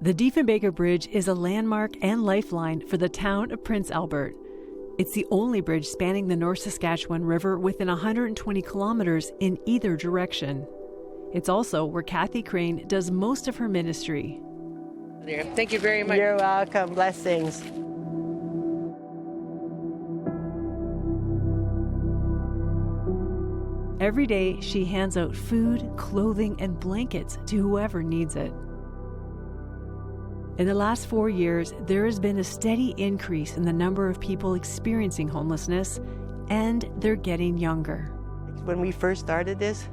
The Diefenbaker Bridge is a landmark and lifeline for the town of Prince Albert. It's the only bridge spanning the North Saskatchewan River within 120 kilometers in either direction. It's also where Cathy Crane does most of her ministry. Thank you very much. You're welcome. Blessings. Every day, she hands out food, clothing, and blankets to whoever needs it. In the last 4 years, there has been a steady increase in the number of people experiencing homelessness, and they're getting younger. When we first started this,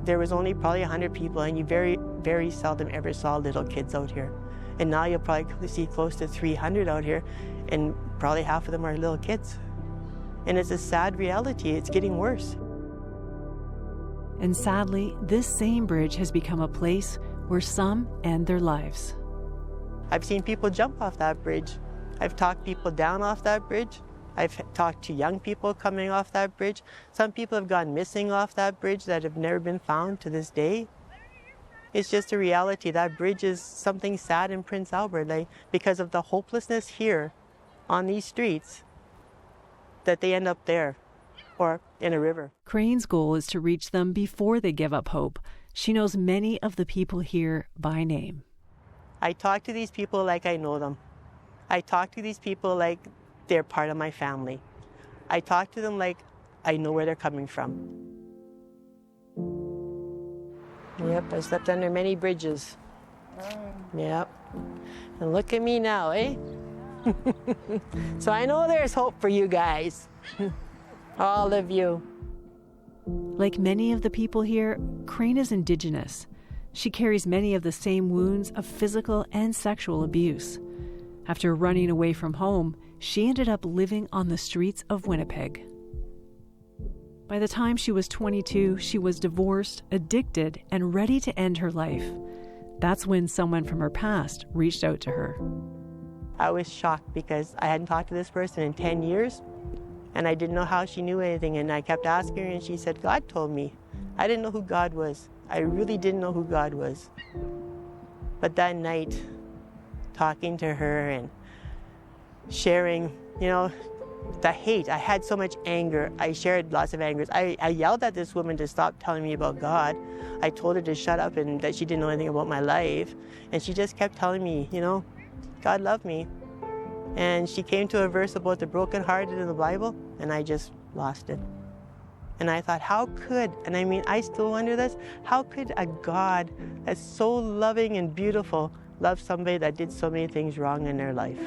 there was only probably 100 people, and you very, very seldom ever saw little kids out here. And now you'll probably see close to 300 out here, and probably half of them are little kids. And it's a sad reality. It's getting worse. And sadly, this same bridge has become a place where some end their lives. I've seen people jump off that bridge. I've talked people down off that bridge. I've talked to young people coming off that bridge. Some people have gone missing off that bridge that have never been found to this day. It's just a reality. That bridge is something sad in Prince Albert, because of the hopelessness here on these streets, that they end up there or in a river. Crane's goal is to reach them before they give up hope. She knows many of the people here by name. I talk to these people like I know them. I talk to these people like they're part of my family. I talk to them like I know where they're coming from. Yep, I slept under many bridges. Yep. And look at me now, eh? So I know there's hope for you guys. All of you. Like many of the people here, Crane is Indigenous. She carries many of the same wounds of physical and sexual abuse. After running away from home, she ended up living on the streets of Winnipeg. By the time she was 22, she was divorced, addicted, and ready to end her life. That's when someone from her past reached out to her. I was shocked because I hadn't talked to this person in 10 years, and I didn't know how she knew anything, and I kept asking her, and she said, God told me. I didn't know who God was. I really didn't know who God was. But that night, talking to her and sharing, the hate. I had so much anger. I shared lots of anger. I yelled at this woman to stop telling me about God. I told her to shut up and that she didn't know anything about my life. And she just kept telling me, God loved me. And she came to a verse about the brokenhearted in the Bible, and I just lost it. And I thought, I still wonder this, how could a God that's so loving and beautiful love somebody that did so many things wrong in their life?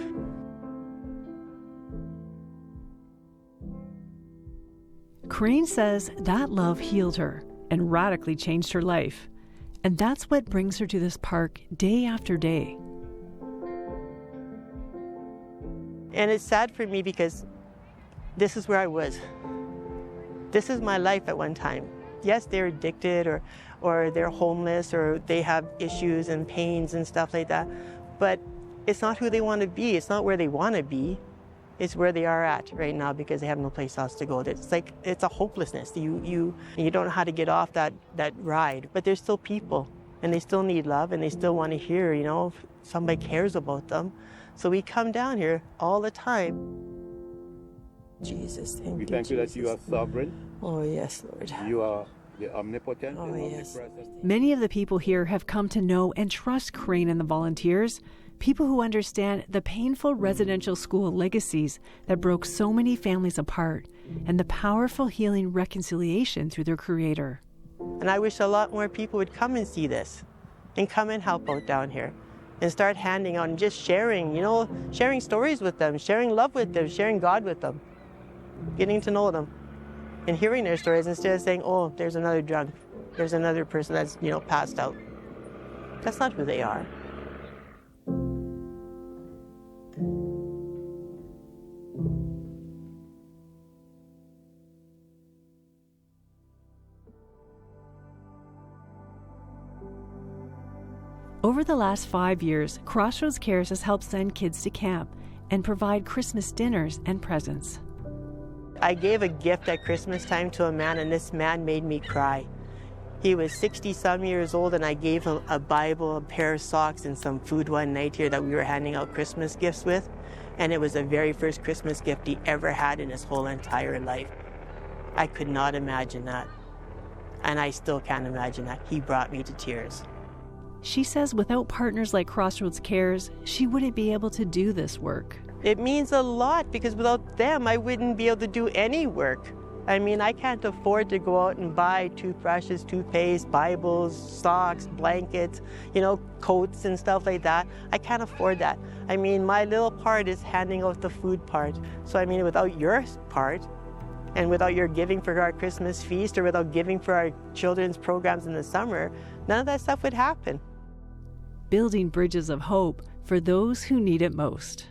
Crane says that love healed her and radically changed her life. And that's what brings her to this park day after day. And it's sad for me because this is where I was. This is my life at one time. Yes, they're addicted or they're homeless or they have issues and pains and stuff like that. But it's not who they want to be. It's not where they want to be. It's where they are at right now because they have no place else to go. It's a hopelessness. You don't know how to get off that ride. But they're still people, and they still need love, and they still want to hear, if somebody cares about them. So we come down here all the time. Jesus, thank you. We thank you that you are sovereign. Oh, yes, Lord. You are the omnipotent and omnipresent. Yes. Many of the people here have come to know and trust Crane and the volunteers, people who understand the painful residential school legacies that broke so many families apart and the powerful healing reconciliation through their creator. And I wish a lot more people would come and see this and come and help out down here and start handing out and just sharing, sharing stories with them, sharing love with them, sharing God with them, getting to know them and hearing their stories instead of saying, oh, there's another drunk, there's another person that's, passed out. That's not who they are. Over the last 5 years, Crossroads Cares has helped send kids to camp and provide Christmas dinners and presents. I gave a gift at Christmas time to a man, and this man made me cry. He was 60-some years old, and I gave him a Bible, a pair of socks, and some food one night here that we were handing out Christmas gifts with. And it was the very first Christmas gift he ever had in his whole entire life. I could not imagine that. And I still can't imagine that. He brought me to tears. She says without partners like Crossroads Cares, she wouldn't be able to do this work. It means a lot, because without them, I wouldn't be able to do any work. I mean, I can't afford to go out and buy toothbrushes, toothpaste, Bibles, socks, blankets, coats and stuff like that. I can't afford that. I mean, my little part is handing out the food part. So, I mean, without your part, and without your giving for our Christmas feast, or without giving for our children's programs in the summer, none of that stuff would happen. Building bridges of hope for those who need it most.